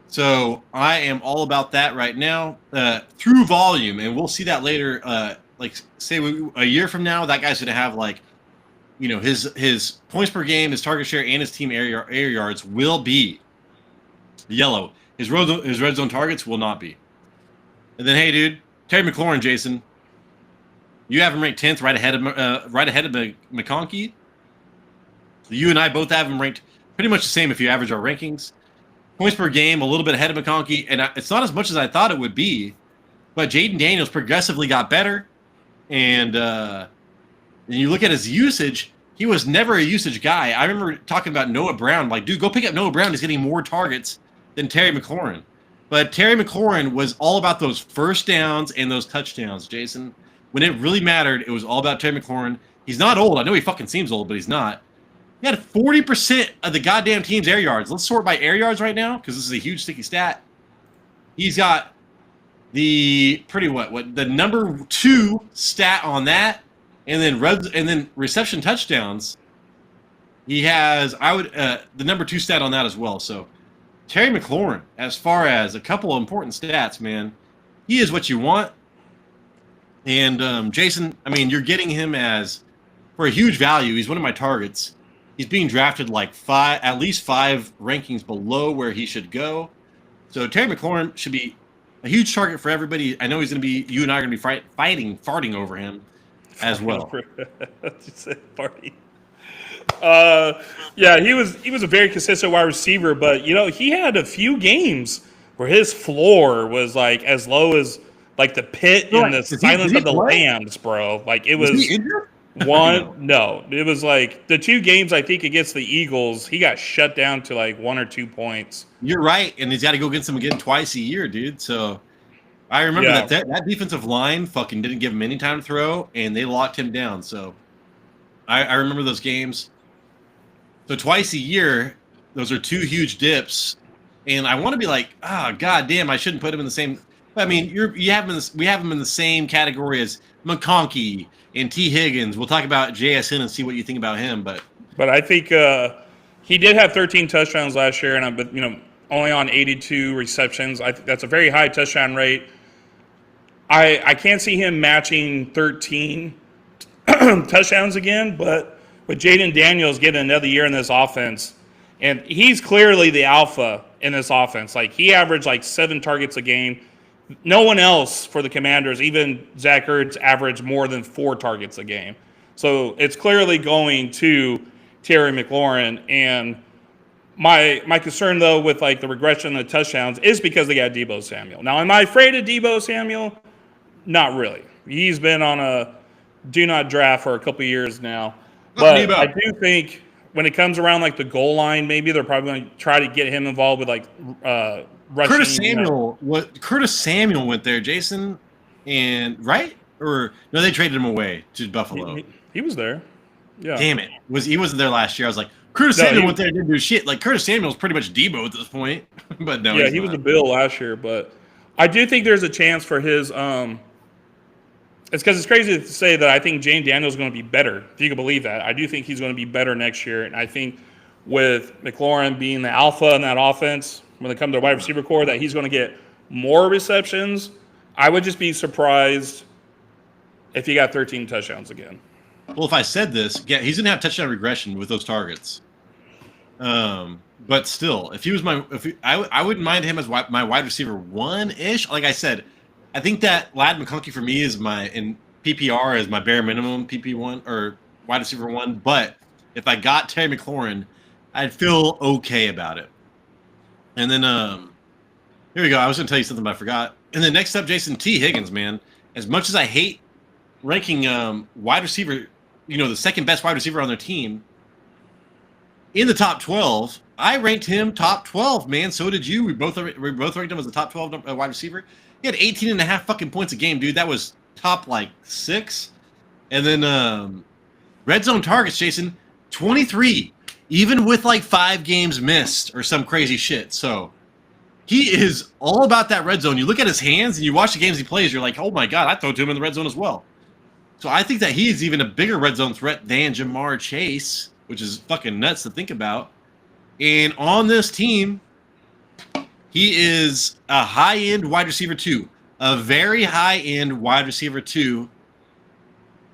So I am all about that right now through volume, and we'll see that later. Like, say a year from now, that guy's going to have like, his points per game, his target share, and his team air yards will be yellow. His red zone targets will not be. And then, hey, dude, Terry McLaurin, Jason, you have him ranked 10th, right ahead of McConkey. You and I both have him ranked pretty much the same if you average our rankings. Points per game, a little bit ahead of McConkey, and it's not as much as I thought it would be. But Jaden Daniels progressively got better, and you look at his usage, he was never a usage guy. I remember talking about Noah Brown, like, dude, go pick up Noah Brown. He's getting more targets than Terry McLaurin. But Terry McLaurin was all about those first downs and those touchdowns, Jason. When it really mattered, it was all about Terry McLaurin. He's not old. I know he fucking seems old, but he's not. He had 40% of the goddamn team's air yards. Let's sort by air yards right now, because this is a huge sticky stat. He's got the the number 2 stat on that, and then reception touchdowns. He has the number 2 stat on that as well. So Terry McLaurin, as far as a couple of important stats, man, he is what you want. And Jason, I mean, you're getting him for a huge value. He's one of my targets. He's being drafted like at least 5 rankings below where he should go. So Terry McLaurin should be a huge target for everybody. I know he's going to be. You and I are going to be farting over him as well. Farting. Yeah, he was a very consistent wide receiver, but he had a few games where his floor was like as low as like the pit in the Silence of the Lambs, bro. Like it was. He injured? No, it was like the 2 games I think against the Eagles, he got shut down to like 1 or 2 points. You're right, and he's got to go against them again twice a year, dude. So I remember that defensive line fucking didn't give him any time to throw, and they locked him down. So I remember those games. So twice a year, those are 2 huge dips, and I want to be like, god damn, I shouldn't put him in the same. I mean, we have him in the same category as McConkey and T. Higgins. We'll talk about JSN and see what you think about him, but I think he did have 13 touchdowns last year, and only on 82 receptions. I think that's a very high touchdown rate. I can't see him matching 13 touchdowns again, but with Jaden Daniels getting another year in this offense, and he's clearly the alpha in this offense. Like he averaged like 7 targets a game. No one else for the Commanders, even Zach Ertz, averaged more than 4 targets a game. So it's clearly going to Terry McLaurin. And my concern, though, with like the regression of the touchdowns is because they got Deebo Samuel. Now, am I afraid of Deebo Samuel? Not really. He's been on a do not draft for a couple of years now. But I do think when it comes around like the goal line, maybe they're probably going to try to get him involved with like rushing. Curtis Samuel went there, Jason, and right? Or no, they traded him away to Buffalo. He was there. Yeah. Damn it. He wasn't there last year. I was like, Curtis Samuel went there and didn't do shit. Like Curtis Samuel's pretty much Debo at this point. But no. Yeah, he was a Bill last year, but I do think there's a chance for his it's because it's crazy to say that I think Jane Daniels is going to be better, if you can believe that. I do think he's going to be better next year. And I think with McLaurin being the alpha in that offense, when it comes to the wide receiver core, that he's going to get more receptions. I would just be surprised if he got 13 touchdowns again. Well, if I said this, yeah, he's going to have touchdown regression with those targets. But still, if he was I wouldn't mind him as my wide receiver 1-ish. Like I said, I think that Ladd McConkey for me is in PPR is my bare minimum PP1 or wide receiver 1. But if I got Terry McLaurin, I'd feel okay about it. And then here we go. I was going to tell you something, but I forgot. And then next up, Jason, T. Higgins, man. As much as I hate ranking wide receiver, the second best wide receiver on their team in the top 12. I ranked him top 12, man. So did you. We both ranked him as the top 12 wide receiver. He had 18 and a half fucking points a game, dude. That was top like 6. And then red zone targets, Jason, 23, even with like 5 games missed or some crazy shit. So he is all about that red zone. You look at his hands and you watch the games he plays, you're like, oh my God, I throw to him in the red zone as well. So I think that he's even a bigger red zone threat than Jamar Chase, which is fucking nuts to think about. And on this team, he is a high-end wide receiver 2, a very high-end wide receiver 2.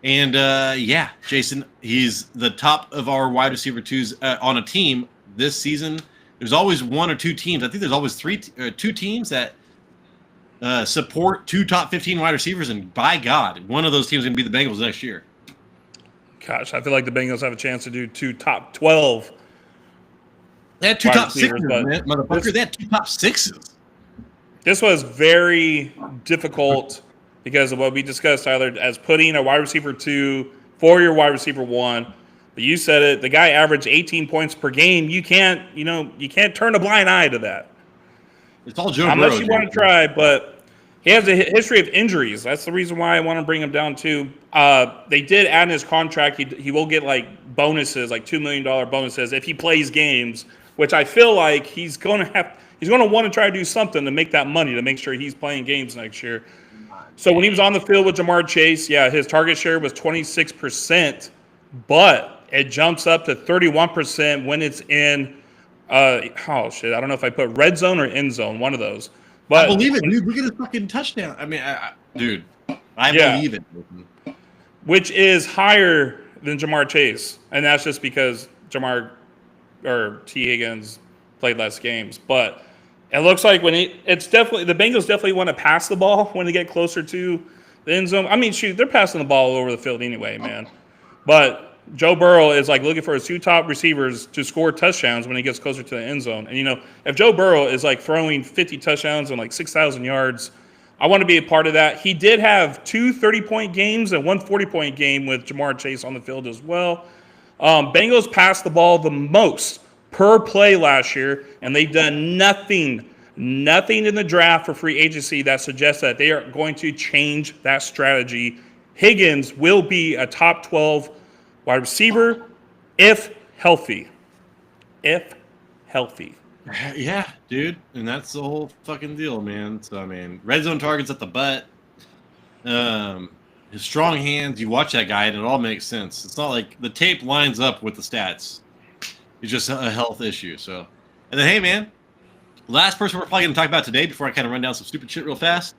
And yeah, Jason, he's the top of our wide receiver 2s on a team this season. There's always 1 or 2 teams. I think there's always 2 teams that support 2 top 15 wide receivers, and by God, one of those teams is going to be the Bengals next year. Gosh, I feel like the Bengals have a chance to do 2 top 12. They had 2 top 6s, man, motherfucker. They had 2 top 6s. This was very difficult because of what we discussed, Tyler, as putting a wide receiver 2 for your wide receiver 1. But you said it. The guy averaged 18 points per game. You can't turn a blind eye to that. It's all Joe Burrow. Unless you want to try, but he has a history of injuries. That's the reason why I want to bring him down too. They did add in his contract. He will get like bonuses, like $2 million bonuses if he plays games, which I feel like he's going to want to try to do something to make that money, to make sure he's playing games next year. So when he was on the field with Jamar Chase, yeah, his target share was 26%, but it jumps up to 31% when it's in I don't know if I put red zone or end zone, one of those. But I believe it, dude. Look at his fucking touchdown. I mean, dude, I believe it. Which is higher than Jamar Chase, and that's just because Jamar or T. Higgins played less games. But it looks like it's definitely the Bengals definitely want to pass the ball when they get closer to the end zone. I mean, shoot, they're passing the ball all over the field anyway, man. But Joe Burrow is like looking for his 2 top receivers to score touchdowns when he gets closer to the end zone. And, if Joe Burrow is like throwing 50 touchdowns and like 6,000 yards, I want to be a part of that. He did have 2 30-point games and 1 40-point game with Jamar Chase on the field as well. Bengals passed the ball the most per play last year, and they've done nothing in the draft for free agency that suggests that they are going to change that strategy. Higgins will be a top 12 wide receiver if healthy. If healthy. Yeah, dude. And that's the whole fucking deal, man. So, I mean, red zone targets at the butt. His strong hands, you watch that guy, and it all makes sense. It's not like the tape lines up with the stats. It's just a health issue. So, and then, hey, man, last person we're probably going to talk about today before I kind of run down some stupid shit real fast.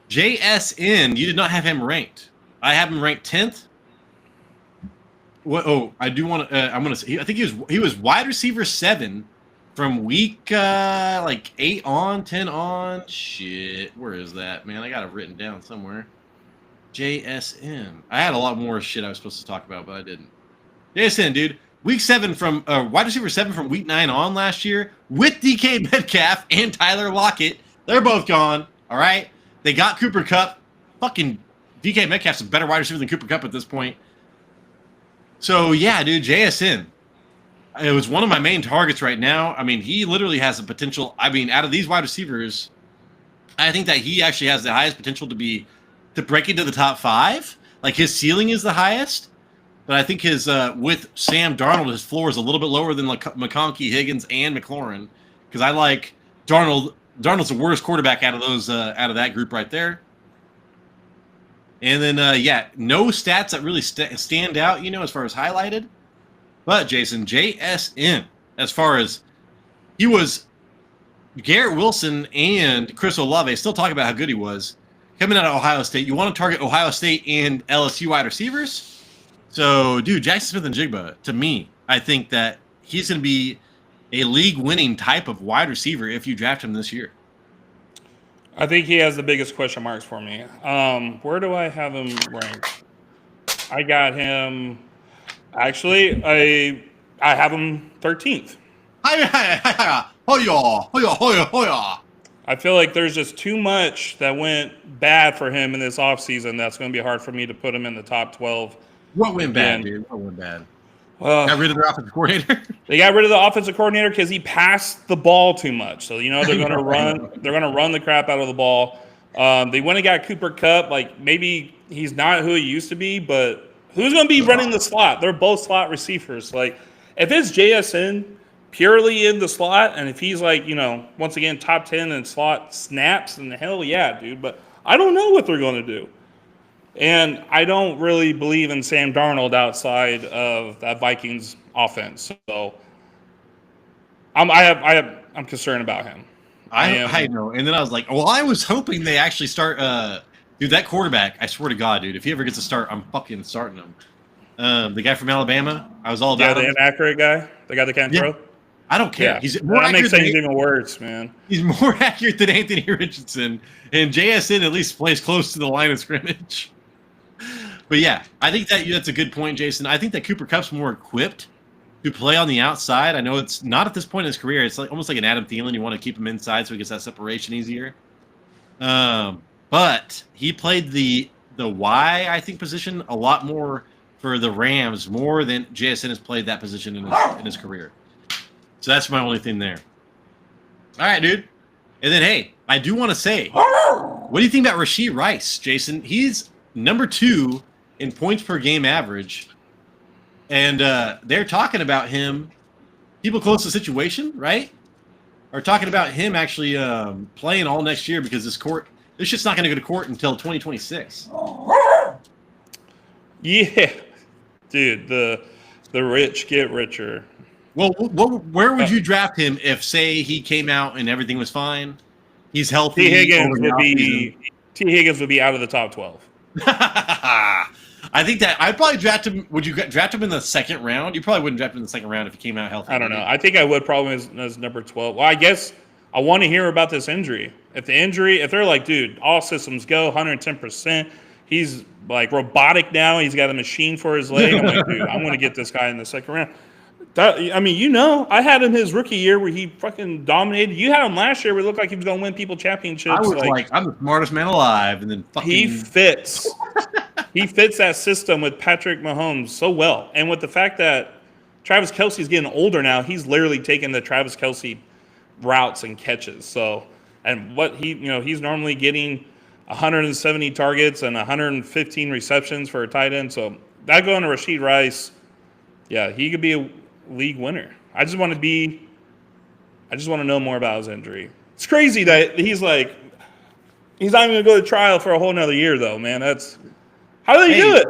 JSN, you did not have him ranked. I have him ranked 10th. What? Oh, I do want to. I'm gonna say. I think he was wide receiver 7 from week 8 on, 10 on. Shit, where is that, man? I got it written down somewhere. JSN. I had a lot more shit I was supposed to talk about, but I didn't. JSN, dude. Week 7 from wide receiver 7 from week 9 on last year with DK Metcalf and Tyler Lockett. They're both gone. All right. They got Cooper Kupp. Fucking DK Metcalf's a better wide receiver than Cooper Kupp at this point. So, yeah, dude, JSN. It was one of my main targets right now. I mean, he literally has the potential. I mean, out of these wide receivers, I think that he actually has the highest potential to break into the top 5. Like, his ceiling is the highest. But I think his with Sam Darnold, his floor is a little bit lower than McConkey, Higgins, and McLaurin. Because I like Darnold. Darnold's the worst quarterback out of that group right there. And then, no stats that really stand out, as far as highlighted. But, Jason, JSN, as far as he was Garrett Wilson and Chris Olave still talking about how good he was coming out of Ohio State. You want to target Ohio State and LSU wide receivers? So, dude, Jackson Smith-Njigba, to me, I think that he's going to be a league-winning type of wide receiver if you draft him this year. I think he has the biggest question marks for me. Where do I have him ranked? I got him. Actually, I have him 13th. Hoya. I feel like there's just too much that went bad for him in this offseason that's going to be hard for me to put him in the top 12 What went bad, again. dude? What went bad? Well, Got rid of their offensive coordinator. they got rid of the offensive coordinator because he passed the ball too much. So they're going to run. They're going to run the crap out of the ball. They went and got Cooper Kupp. Like maybe he's not who he used to be, but who's going to be running the slot? They're both slot receivers. Like if it's JSN purely in the slot, and if he's like once again top 10 in slot snaps, then hell yeah, dude. But I don't know what they're going to do. And I don't really believe in Sam Darnold outside of that Vikings offense. So I'm concerned about him. I know. And then I was like, well, I was hoping they actually start dude, that quarterback, I swear to God, dude, if he ever gets a start, I'm fucking starting him. The guy from Alabama, I was all about him. The inaccurate guy, the guy that can't throw. I don't care. Yeah. He's more that makes accurate things even worse, man. He's more accurate than Anthony Richardson, and JSN at least plays close to the line of scrimmage. But yeah, I think that's a good point, Jason. I think that Cooper Kupp's more equipped to play on the outside. I know it's not at this point in his career. It's like almost like an Adam Thielen. You want to keep him inside so he gets that separation easier. But he played the Y, I think, position a lot more for the Rams, more than JSN has played that position in his career. So that's my only thing there. All right, dude. And then, hey, I do want to say, what do you think about Rashee Rice, Jason? He's number 2 in points per game average. And they're talking about him, people close to the situation, right? Are talking about him actually playing all next year because this shit's not going to go to court until 2026. Yeah. Dude, the rich get richer. Well, where would you draft him if, say, he came out and everything was fine? He's healthy. T. Higgins would be out of the top 12. I think that I'd probably draft him. Would you draft him in the second round? You probably wouldn't draft him in the second round if he came out healthy. I don't know. I think I would probably as number 12. Well, I guess I want to hear about this injury. If they're like, dude, all systems go, 110%. He's like robotic now. He's got a machine for his leg. I'm like, dude, I'm going to get this guy in the second round. I had him his rookie year where he fucking dominated. You had him last year where it looked like he was going to win people championships. I was like, I'm the smartest man alive, and then fucking he fits. He fits that system with Patrick Mahomes so well, and with the fact that Travis Kelce's getting older now, he's literally taking the Travis Kelce routes and catches. So, and what he's normally getting 170 targets and 115 receptions for a tight end. So that going to Rashee Rice, yeah, he could be a league winner. I just want to know more about his injury. It's crazy that he's not even going to go to trial for a whole nother year, though, man. How do they do it?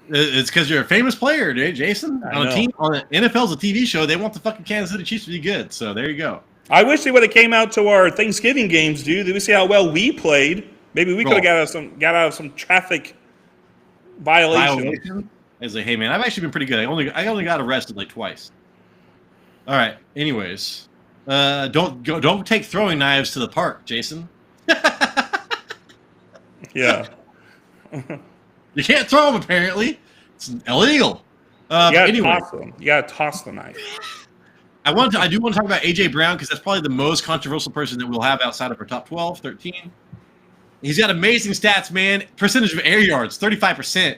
It's because you're a famous player, dude, Jason. On the NFL's a TV show. They want the fucking Kansas City Chiefs to be good. So there you go. I wish they would have came out to our Thanksgiving games, dude. Did we see how well we played? Maybe we could have got out of some traffic violation. I was like, hey man, I've actually been pretty good. I only got arrested like twice. All right. Anyways, don't take throwing knives to the park, Jason. Yeah. You can't throw them, apparently. It's illegal. You gotta toss the knife. I do want to talk about AJ Brown because that's probably the most controversial person that we'll have outside of our top 12, 13. He's got amazing stats, man. Percentage of air yards, 35%.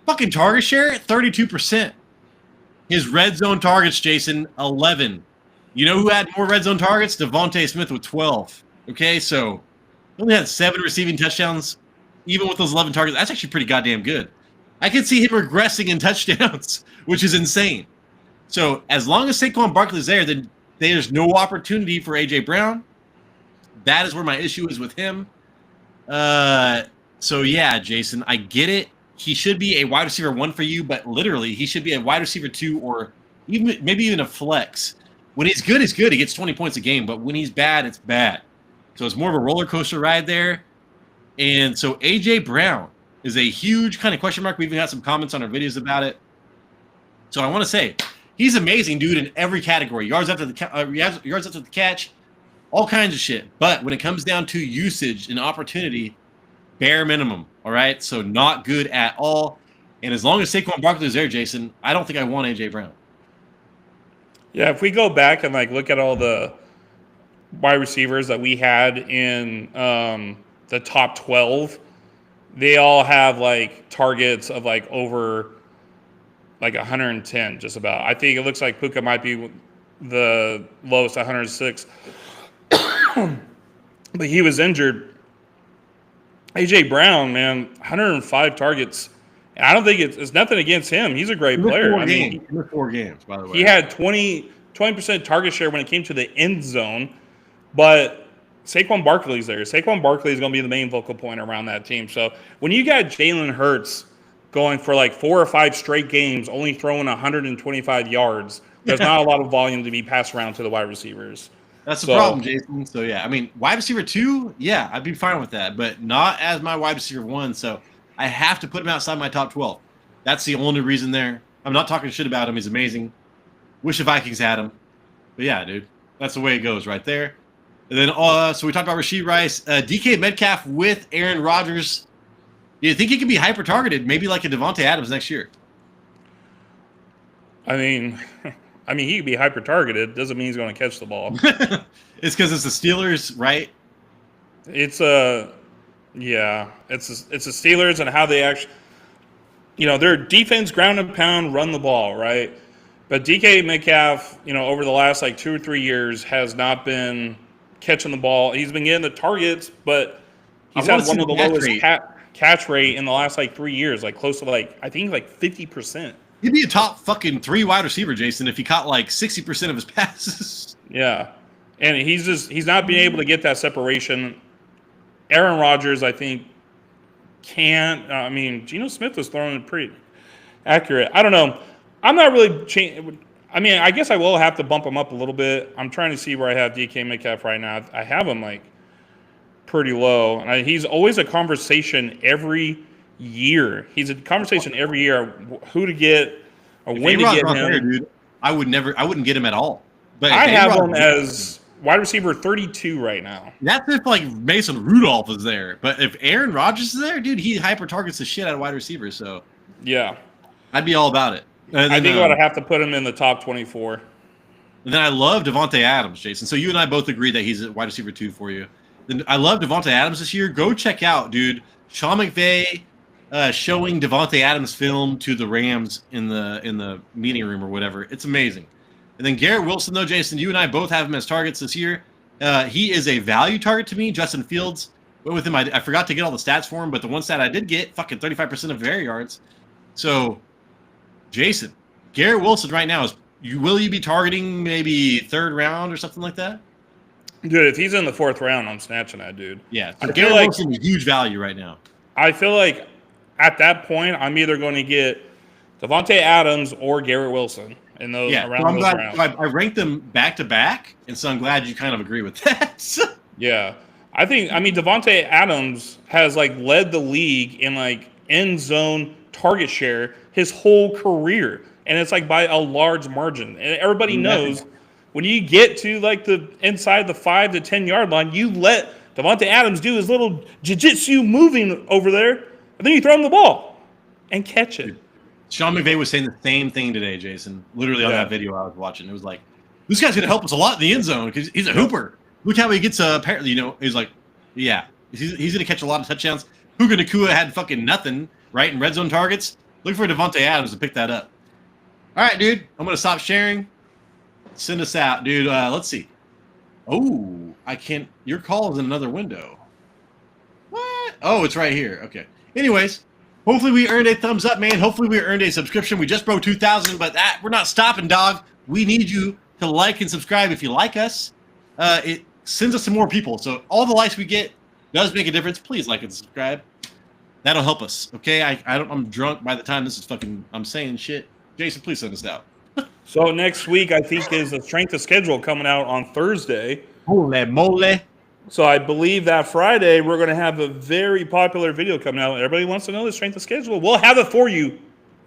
Fucking target share, 32%. His red zone targets, Jason, 11. You know who had more red zone targets? Devontae Smith with 12. Okay, so he only had 7 receiving touchdowns, even with those 11 targets. That's actually pretty goddamn good. I can see him regressing in touchdowns, which is insane. So as long as Saquon Barkley's there, then there's no opportunity for AJ Brown. That is where my issue is with him. So yeah, Jason, I get it. He should be a wide receiver 1 for you, but literally he should be a wide receiver 2 or maybe even a flex. When he's good, he's good. He gets 20 points a game, but when he's bad, it's bad. So it's more of a roller coaster ride there. And so AJ Brown is a huge kind of question mark. We've even got some comments on our videos about it. So I want to say he's amazing, dude, in every category. Yards after the catch, all kinds of shit. But when it comes down to usage and opportunity, bare minimum. All right, so not good at all. And as long as Saquon Barkley is there, Jason, I don't think I want AJ Brown. Yeah, if we go back and look at all the wide receivers that we had in the top 12, they all have like targets of like over like 110, just about. I think it looks like Puka might be the lowest, 106, but he was injured. AJ Brown, man, 105 targets. And I don't think it's nothing against him. He's a great player. I mean, he missed 4 games, by the way. he had 20% target share when it came to the end zone, but Saquon Barkley's there. Saquon Barkley is going to be the main focal point around that team. So when you got Jalen Hurts going for like 4 or 5 straight games, only throwing 125 yards, there's not a lot of volume to be passed around to the wide receivers. That's the problem, Jason. So, yeah, I mean, wide receiver 2, yeah, I'd be fine with that, but not as my wide receiver 1. So I have to put him outside my top 12. That's the only reason there. I'm not talking shit about him. He's amazing. Wish the Vikings had him. But, yeah, dude, that's the way it goes right there. And then, so we talked about Rashee Rice. DK Metcalf with Aaron Rodgers. Do you think he could be hyper-targeted, maybe like a Devontae Adams next year? I mean, he could be hyper-targeted. Doesn't mean he's going to catch the ball. It's because it's the Steelers, right? It's the Steelers and how they actually, their defense, ground and pound, run the ball, right? But DK Metcalf, over the last like 2 or 3 years has not been catching the ball. He's been getting the targets, but he's had one of the lowest catch rate in the last like 3 years, like close to like, I think like 50%. He'd be a top fucking 3 wide receiver, Jason, if he caught like 60% of his passes. Yeah. And he's not being able to get that separation. Aaron Rodgers, I think, can't. I mean, Geno Smith was throwing it pretty accurate. I don't know. I'm not really I mean, I guess I will have to bump him up a little bit. I'm trying to see where I have DK Metcalf right now. I have him like pretty low. And he's always a conversation every year. He's a conversation every year who to get or when to get him. There, dude, I wouldn't get him at all. But I have him as wide receiver 32 right now. That's if like Mason Rudolph is there. But if Aaron Rodgers is there, dude, he hyper targets the shit out of wide receivers. So yeah, I'd be all about it. Then, I think I would have to put him in the top 24. And then I love Devontae Adams, Jason. So you and I both agree that he's a wide receiver 2 for you. Then I love Devontae Adams this year. Go check out, dude, Sean McVay showing Devontae Adams film to the Rams in the meeting room or whatever. It's amazing. And then Garrett Wilson, though, Jason, you and I both have him as targets this year. He is a value target to me. Justin Fields went with him. I forgot to get all the stats for him, but the one stat I did get, fucking 35% of air yards. So, Jason, Garrett Wilson right now, will you be targeting maybe 3rd round or something like that? Dude, if he's in the 4th round, I'm snatching that dude. Yeah, so Garrett Wilson is huge value right now. I feel like at that point, I'm either going to get Devontae Adams or Garrett Wilson. In those, around so I'm those glad rounds. I ranked them back to back, and so I'm glad you kind of agree with that. Yeah, I mean Devontae Adams has like led the league in like end zone target share his whole career, and it's like by a large margin. And everybody knows when you get to like the inside the 5 to 10 yard line, you let Devontae Adams do his little jiu-jitsu moving over there, and then you throw him the ball and catch it. Sean McVay was saying the same thing today, Jason. Literally on that video I was watching. It was like, this guy's going to help us a lot in the end zone because he's a hooper. Look how he gets, apparently, he's like, yeah, he's going to catch a lot of touchdowns. Puka Nacua had fucking nothing, right, in red zone targets. Look for Devontae Adams to pick that up. All right, dude, I'm going to stop sharing. Send us out, dude. Let's see. Oh, I can't. Your call is in another window. What? Oh, it's right here. Okay. Anyways. Hopefully we earned a thumbs up, man. Hopefully we earned a subscription. We just broke 2,000, but we're not stopping, dog. We need you to like and subscribe if you like us. It sends us to more people. So all the likes we get does make a difference. Please like and subscribe. That'll help us, okay? I'm drunk by the time this is I'm saying shit. Jason, please send us out. So next week, I think, is the strength of schedule coming out on Thursday. Holy moly. So I believe that Friday we're going to have a very popular video coming out. Everybody wants to know the strength of schedule. We'll have it for you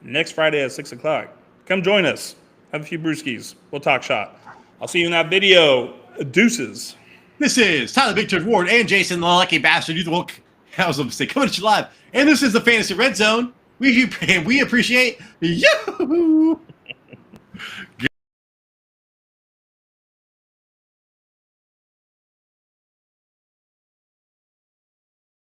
next Friday at 6 o'clock. Come join us. Have a few brewskis. We'll talk shop. I'll see you in that video. Deuces. This is Tyler Big Turd Ward and Jason the Lucky Bastard. I was going to say, coming at you live. And this is the Fantasy Red Zone. We appreciate you.